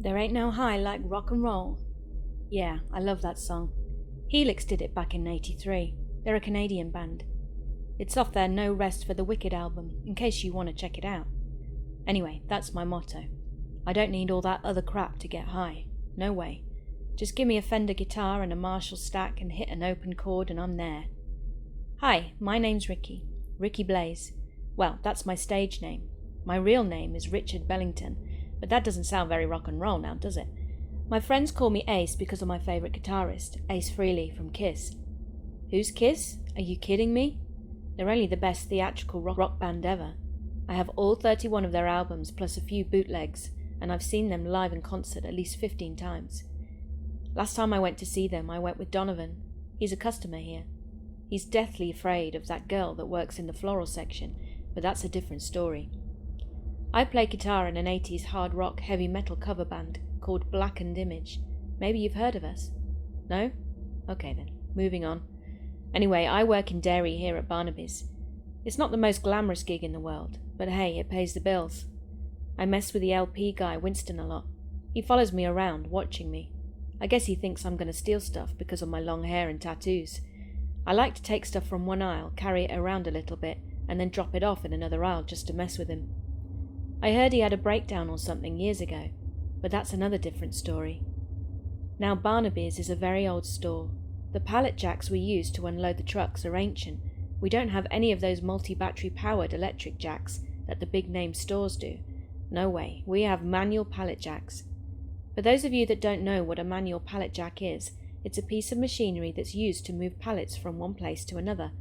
There ain't no high like rock and roll. Yeah, I love that song. Helix did it back in '83. They're a Canadian band. It's off their No Rest for the Wicked album, in case you want to check it out. Anyway, that's my motto. I don't need all that other crap to get high. No way. Just give me a Fender guitar and a Marshall stack and hit an open chord and I'm there. Hi, my name's Ricky. Ricky Blaze. Well, that's my stage name. My real name is Richard Bellington, but that doesn't sound very rock and roll now, does it? My friends call me Ace because of my favourite guitarist, Ace Frehley from Kiss. Who's Kiss? Are you kidding me? They're only the best theatrical rock band ever. I have all 31 of their albums plus a few bootlegs, and I've seen them live in concert at least 15 times. Last time I went to see them, I went with Donovan. He's a customer here. He's deathly afraid of that girl that works in the floral section, but that's a different story. I play guitar in an 80s hard rock heavy metal cover band called Blackened Image. Maybe you've heard of us? No? Okay then, moving on. Anyway, I work in dairy here at Barnaby's. It's not the most glamorous gig in the world, but hey, it pays the bills. I mess with the LP guy, Winston, a lot. He follows me around, watching me. I guess he thinks I'm going to steal stuff because of my long hair and tattoos. I like to take stuff from one aisle, carry it around a little bit, and then drop it off in another aisle just to mess with him. I heard he had a breakdown or something years ago, but that's another different story. Now Barnaby's is a very old store. The pallet jacks we use to unload the trucks are ancient. We don't have any of those multi-battery powered electric jacks that the big name stores do. No way, we have manual pallet jacks. For those of you that don't know what a manual pallet jack is, it's a piece of machinery that's used to move pallets from one place to another.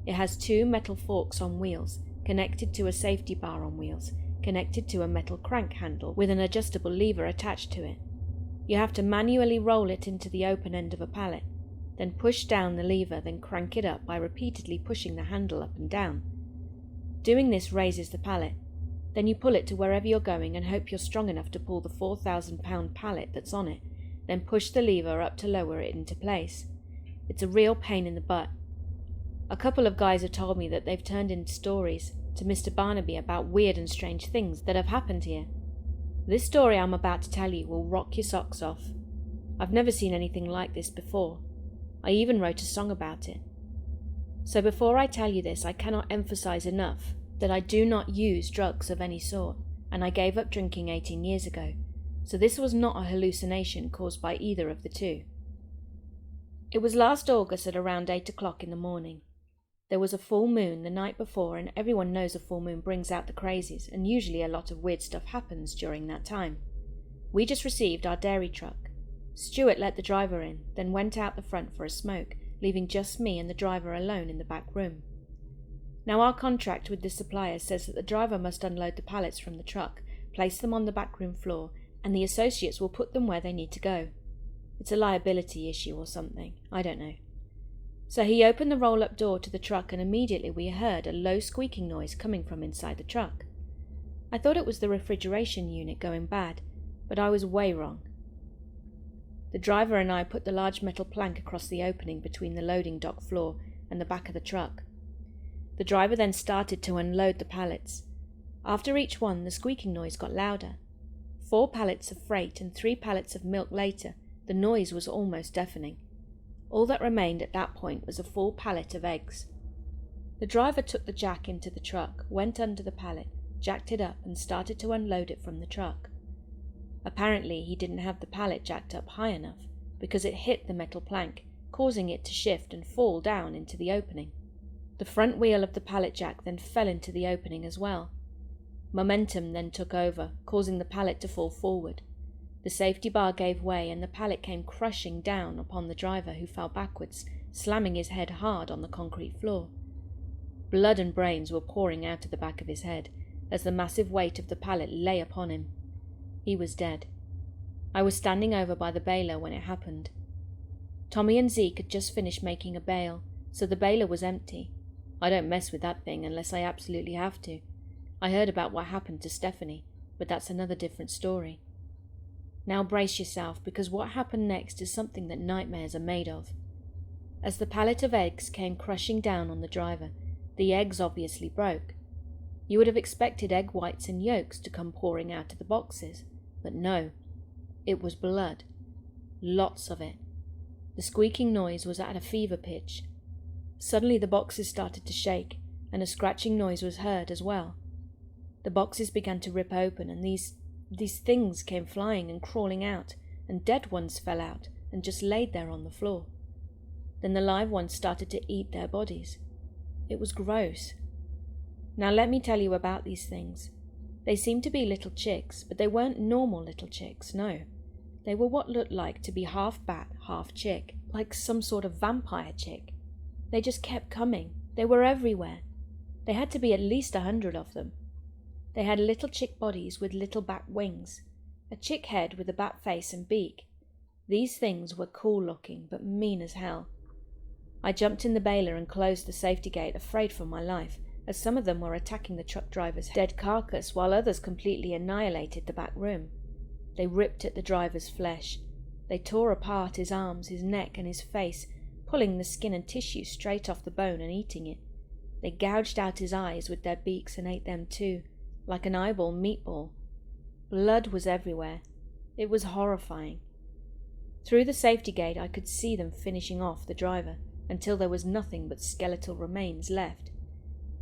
It has two metal forks on wheels, connected to a safety bar on wheels, connected to a metal crank handle with an adjustable lever attached to it. You have to manually roll it into the open end of a pallet, then push down the lever, then crank it up by repeatedly pushing the handle up and down. Doing this raises the pallet. Then you pull it to wherever you're going and hope you're strong enough to pull the 4,000-pound pallet that's on it, then push the lever up to lower it into place. It's a real pain in the butt. A couple of guys have told me that they've turned in stories to Mr. Barnaby about weird and strange things that have happened here. This story I'm about to tell you will rock your socks off. I've never seen anything like this before. I even wrote a song about it. So before I tell you this, I cannot emphasize enough that I do not use drugs of any sort, and I gave up drinking 18 years ago, so this was not a hallucination caused by either of the two. It was last August at around 8 o'clock in the morning. There was a full moon the night before, and everyone knows a full moon brings out the crazies, and usually a lot of weird stuff happens during that time. We just received our dairy truck. Stuart let the driver in, then went out the front for a smoke, leaving just me and the driver alone in the back room. Now our contract with the supplier says that the driver must unload the pallets from the truck, place them on the backroom floor, and the associates will put them where they need to go. It's a liability issue or something, I don't know. So he opened the roll-up door to the truck and immediately we heard a low squeaking noise coming from inside the truck. I thought it was the refrigeration unit going bad, but I was way wrong. The driver and I put the large metal plank across the opening between the loading dock floor and the back of the truck. The driver then started to unload the pallets. After each one, the squeaking noise got louder. 4 pallets of freight and 3 pallets of milk later, the noise was almost deafening. All that remained at that point was a full pallet of eggs. The driver took the jack into the truck, went under the pallet, jacked it up and started to unload it from the truck. Apparently he didn't have the pallet jacked up high enough because it hit the metal plank, causing it to shift and fall down into the opening. The front wheel of the pallet jack then fell into the opening as well. Momentum then took over, causing the pallet to fall forward. The safety bar gave way and the pallet came crushing down upon the driver, who fell backwards, slamming his head hard on the concrete floor. Blood and brains were pouring out of the back of his head as the massive weight of the pallet lay upon him. He was dead. I was standing over by the baler when it happened. Tommy and Zeke had just finished making a bale, so the baler was empty. I don't mess with that thing unless I absolutely have to. I heard about what happened to Stephanie, but that's another different story. Now brace yourself, because what happened next is something that nightmares are made of. As the pallet of eggs came crushing down on the driver, the eggs obviously broke. You would have expected egg whites and yolks to come pouring out of the boxes, but no. It was blood. Lots of it. The squeaking noise was at a fever pitch. Suddenly the boxes started to shake, and a scratching noise was heard as well. The boxes began to rip open, and these things came flying and crawling out, and dead ones fell out and just laid there on the floor. Then the live ones started to eat their bodies. It was gross. Now let me tell you about these things. They seemed to be little chicks, but they weren't normal little chicks, no. They were what looked like to be half bat, half chick, like some sort of vampire chick. They just kept coming. They were everywhere. There had to be at least 100 of them. They had little chick bodies with little bat wings, a chick head with a bat face and beak. These things were cool looking, but mean as hell. I jumped in the baler and closed the safety gate, afraid for my life, as some of them were attacking the truck driver's dead carcass, while others completely annihilated the back room. They ripped at the driver's flesh. They tore apart his arms, his neck, and his face, pulling the skin and tissue straight off the bone and eating it. They gouged out his eyes with their beaks and ate them too, like an eyeball meatball. Blood was everywhere. It was horrifying. Through the safety gate I could see them finishing off the driver, until there was nothing but skeletal remains left.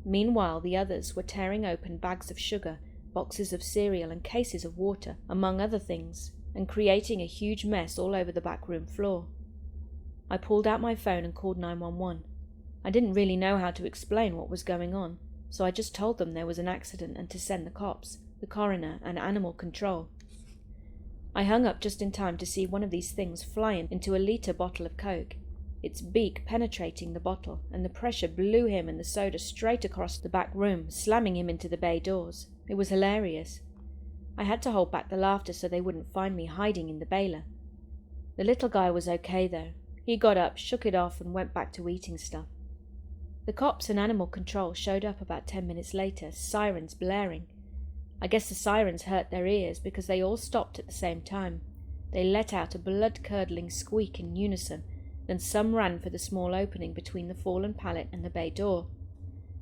Meanwhile the others were tearing open bags of sugar, boxes of cereal and cases of water, among other things, and creating a huge mess all over the back room floor. I pulled out my phone and called 911. I didn't really know how to explain what was going on, so I just told them there was an accident and to send the cops, the coroner, and animal control. I hung up just in time to see one of these things flying into a litre bottle of Coke, its beak penetrating the bottle, and the pressure blew him and the soda straight across the back room, slamming him into the bay doors. It was hilarious. I had to hold back the laughter so they wouldn't find me hiding in the baler. The little guy was okay though. He got up, shook it off, and went back to eating stuff. The cops and animal control showed up about 10 minutes later, sirens blaring. I guess the sirens hurt their ears because they all stopped at the same time. They let out a blood-curdling squeak in unison, then some ran for the small opening between the fallen pallet and the bay door.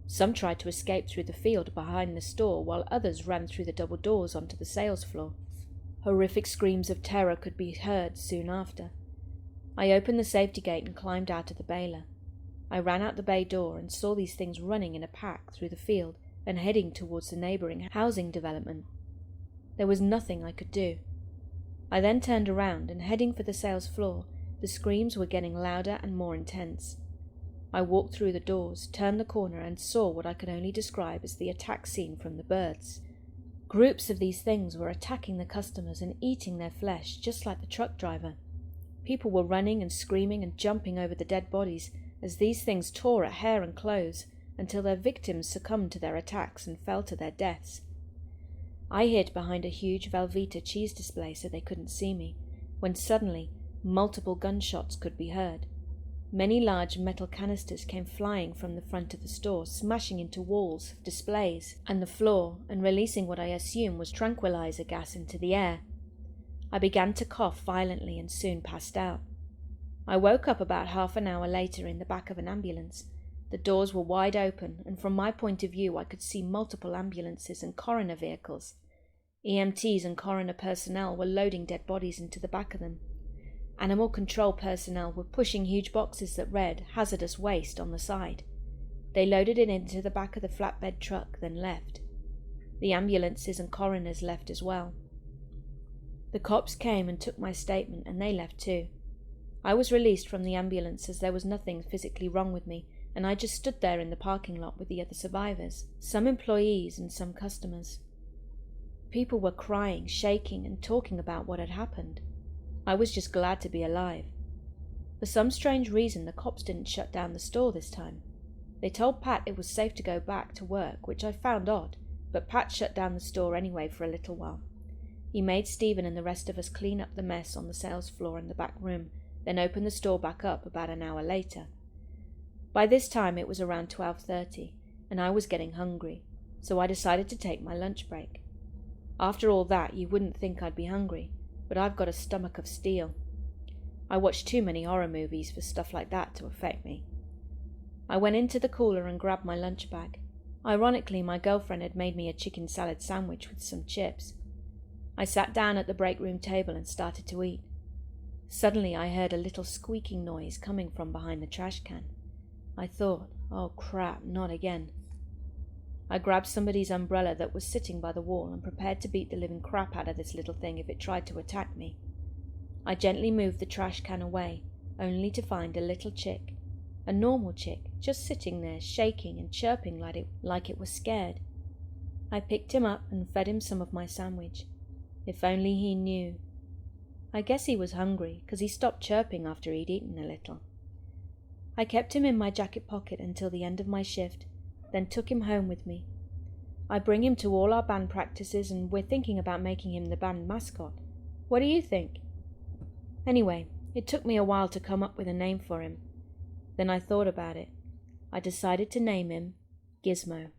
Some tried to escape through the field behind the store, while others ran through the double doors onto the sales floor. Horrific screams of terror could be heard soon after. I opened the safety gate and climbed out of the baler. I ran out the bay door and saw these things running in a pack through the field and heading towards the neighbouring housing development. There was nothing I could do. I then turned around, and heading for the sales floor, the screams were getting louder and more intense. I walked through the doors, turned the corner, and saw what I could only describe as the attack scene from The Birds. Groups of these things were attacking the customers and eating their flesh, just like the truck driver. People were running and screaming and jumping over the dead bodies as these things tore at hair and clothes until their victims succumbed to their attacks and fell to their deaths. I hid behind a huge Velveeta cheese display so they couldn't see me, when suddenly multiple gunshots could be heard. Many large metal canisters came flying from the front of the store, smashing into walls, displays, and the floor, and releasing what I assume was tranquilizer gas into the air. I began to cough violently and soon passed out. I woke up about half an hour later in the back of an ambulance. The doors were wide open, and from my point of view I could see multiple ambulances and coroner vehicles. EMTs and coroner personnel were loading dead bodies into the back of them. Animal control personnel were pushing huge boxes that read "hazardous waste" on the side. They loaded it into the back of the flatbed truck, then left. The ambulances and coroners left as well. The cops came and took my statement, and they left too. I was released from the ambulance as there was nothing physically wrong with me, and I just stood there in the parking lot with the other survivors, some employees and some customers. People were crying, shaking, and talking about what had happened. I was just glad to be alive. For some strange reason, the cops didn't shut down the store this time. They told Pat it was safe to go back to work, which I found odd, but Pat shut down the store anyway for a little while. He made Stephen and the rest of us clean up the mess on the sales floor in the back room, then opened the store back up about an hour later. By this time it was around 12:30, and I was getting hungry, so I decided to take my lunch break. After all that, you wouldn't think I'd be hungry, but I've got a stomach of steel. I watch too many horror movies for stuff like that to affect me. I went into the cooler and grabbed my lunch bag. Ironically, my girlfriend had made me a chicken salad sandwich with some chips. I sat down at the break room table and started to eat. Suddenly I heard a little squeaking noise coming from behind the trash can. I thought, oh crap, not again. I grabbed somebody's umbrella that was sitting by the wall and prepared to beat the living crap out of this little thing if it tried to attack me. I gently moved the trash can away, only to find a little chick, a normal chick, just sitting there shaking and chirping like it was scared. I picked him up and fed him some of my sandwich. If only he knew. I guess he was hungry, 'cause he stopped chirping after he'd eaten a little. I kept him in my jacket pocket until the end of my shift, then took him home with me. I bring him to all our band practices, and we're thinking about making him the band mascot. What do you think? Anyway, it took me a while to come up with a name for him. Then I thought about it. I decided to name him Gizmo.